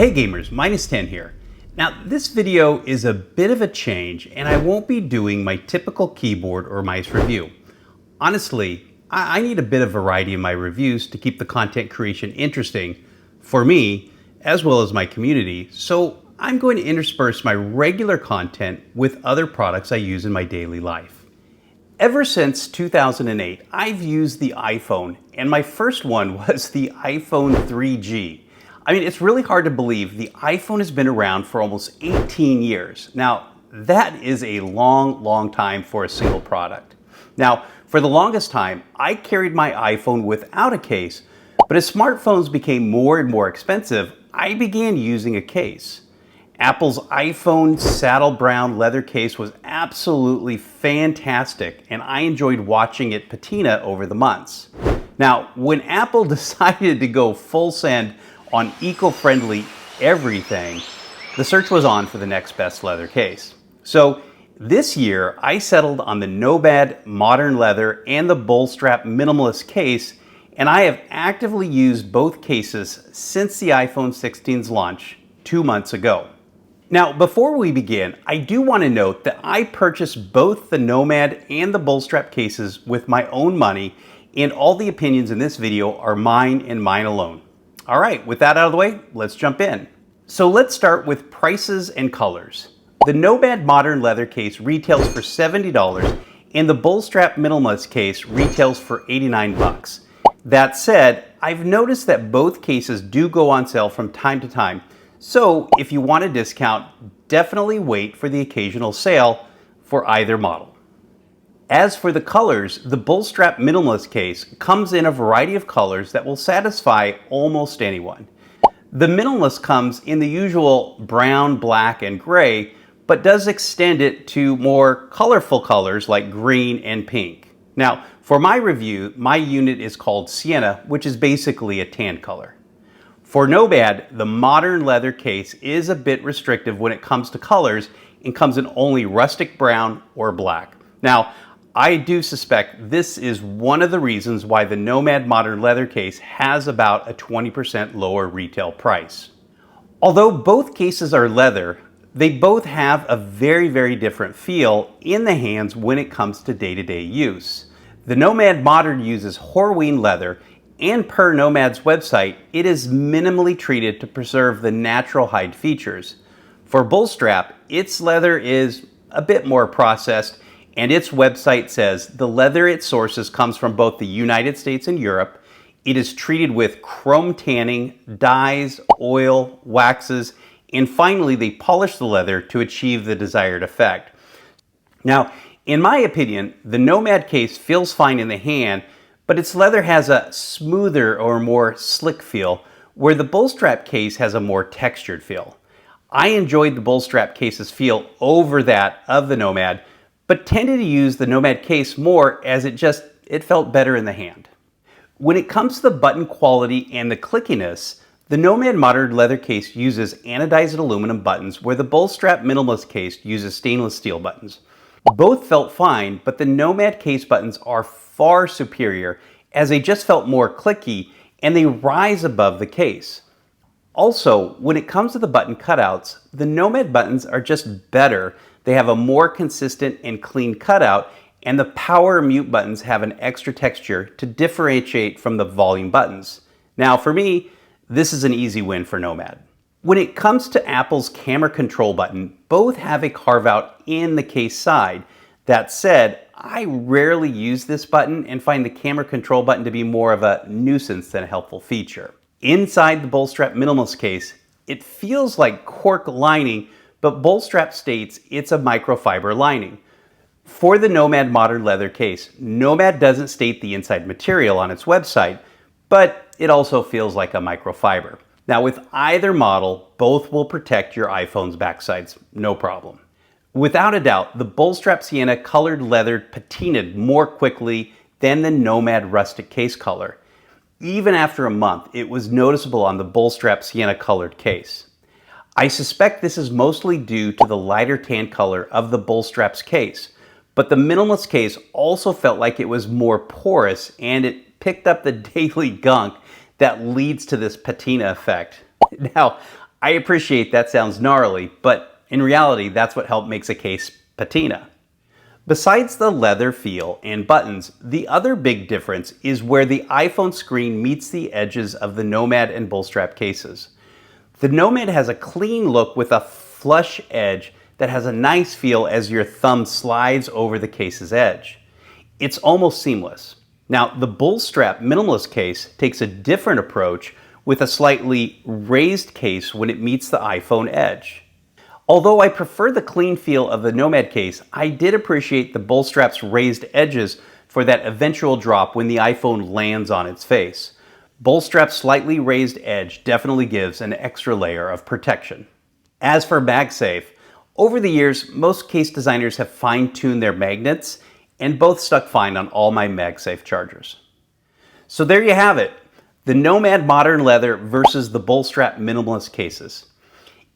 Hey gamers, Minus10 here. Now this video is a bit of a change and I won't be doing my typical keyboard or mice review. Honestly, I need a bit of variety in my reviews to keep the content creation interesting for me as well as my community, so I'm going to intersperse my regular content with other products I use in my daily life. Ever since 2008, I've used the iPhone, and my first one was the iPhone 3G. I mean, it's really hard to believe the iPhone has been around for almost 18 years. Now, that is a long time for a single product. Now, for the longest time, I carried my iPhone without a case, but as smartphones became more and more expensive, I began using a case. Apple's iPhone saddle brown leather case was absolutely fantastic, and I enjoyed watching it patina over the months. Now, when Apple decided to go full send on eco-friendly everything, the search was on for the next best leather case. So this year, I settled on the Nomad Modern Leather and the Bullstrap Minimalist case, and I have actively used both cases since the iPhone 16's launch 2 months ago. Now, before we begin, I do want to note that I purchased both the Nomad and the Bullstrap cases with my own money, and all the opinions in this video are mine and mine alone. All right, with that out of the way, let's jump in. So let's start with prices and colors. The Nomad Modern Leather case retails for $70 and the Bullstrap Minimalist case retails for $89. That said, I've noticed that both cases do go on sale from time to time, so if you want a discount, definitely wait for the occasional sale for either model. As for the colors, the Bullstrap Minimalist case comes in a variety of colors that will satisfy almost anyone. The Minimalist comes in the usual brown, black, and gray, but does extend it to more colorful colors like green and pink. Now, for my review, my unit is called Sienna, which is basically a tan color. For Nomad, the Modern Leather case is a bit restrictive when it comes to colors and comes in only rustic brown or black. Now, I do suspect this is one of the reasons why the Nomad Modern Leather case has about a 20% lower retail price. Although both cases are leather, they both have a very different feel in the hands when it comes to day-to-day use. The Nomad Modern uses Horween leather, and per Nomad's website, it is minimally treated to preserve the natural hide features. For Bullstrap, its leather is a bit more processed, and its website says the leather it sources comes from both the United States and Europe. It is treated with chrome tanning, dyes, oil, waxes, and finally they polish the leather to achieve the desired effect. Now, in my opinion, the Nomad case feels fine in the hand, but its leather has a smoother or more slick feel, where the Bullstrap case has a more textured feel. I enjoyed the Bullstrap case's feel over that of the Nomad, but tended to use the Nomad case more as it felt better in the hand. When it comes to the button quality and the clickiness, the Nomad Modern Leather case uses anodized aluminum buttons, where the Bullstrap Minimalist case uses stainless steel buttons. Both felt fine, but the Nomad case buttons are far superior as they just felt more clicky and they rise above the case. Also, when it comes to the button cutouts, the Nomad buttons are just better. They have a more consistent and clean cutout, and the power and mute buttons have an extra texture to differentiate from the volume buttons. Now for me, this is an easy win for Nomad. When it comes to Apple's camera control button, both have a carve out in the case side. That said, I rarely use this button and find the camera control button to be more of a nuisance than a helpful feature. Inside the Bullstrap Minimalist case, it feels like cork lining, but Bullstrap states it's a microfiber lining. For the Nomad Modern Leather case, Nomad doesn't state the inside material on its website, but it also feels like a microfiber. Now with either model, both will protect your iPhone's backsides, no problem. Without a doubt, the Bullstrap Sienna colored leather patinaed more quickly than the Nomad rustic case color. Even after a month, it was noticeable on the Bullstrap Sienna colored case. I suspect this is mostly due to the lighter tan color of the Bullstrap's case, but the Minimalist case also felt like it was more porous and it picked up the daily gunk that leads to this patina effect. Now, I appreciate that sounds gnarly, but in reality, that's what helped makes a case patina. Besides the leather feel and buttons, the other big difference is where the iPhone screen meets the edges of the Nomad and Bullstrap cases. The Nomad has a clean look with a flush edge that has a nice feel as your thumb slides over the case's edge. It's almost seamless. Now, the Bullstrap Minimalist case takes a different approach with a slightly raised case when it meets the iPhone edge. Although I prefer the clean feel of the Nomad case, I did appreciate the Bullstrap's raised edges for that eventual drop when the iPhone lands on its face. Bullstrap's slightly raised edge definitely gives an extra layer of protection. As for Magsafe, over the years, most case designers have fine-tuned their magnets, and both stuck fine on all my Magsafe chargers. So there you have it, the Nomad Modern Leather versus the Bullstrap Minimalist cases.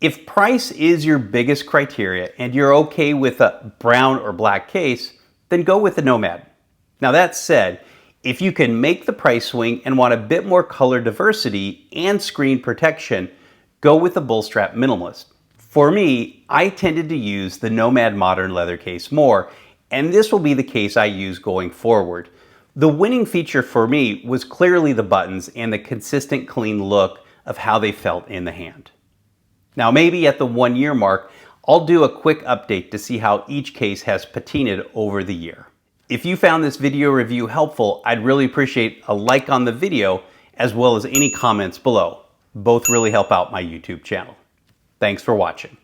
If price is your biggest criteria and you're okay with a brown or black case, then go with the Nomad. Now that said, if you can make the price swing and want a bit more color diversity and screen protection, go with the Bullstrap Minimalist. For me, I tended to use the Nomad Modern Leather case more, and this will be the case I use going forward. The winning feature for me was clearly the buttons and the consistent clean look of how they felt in the hand. Now maybe at the 1 year mark, I'll do a quick update to see how each case has patinaed over the year. If you found this video review helpful, I'd really appreciate a like on the video as well as any comments below. Both really help out my YouTube channel. Thanks for watching.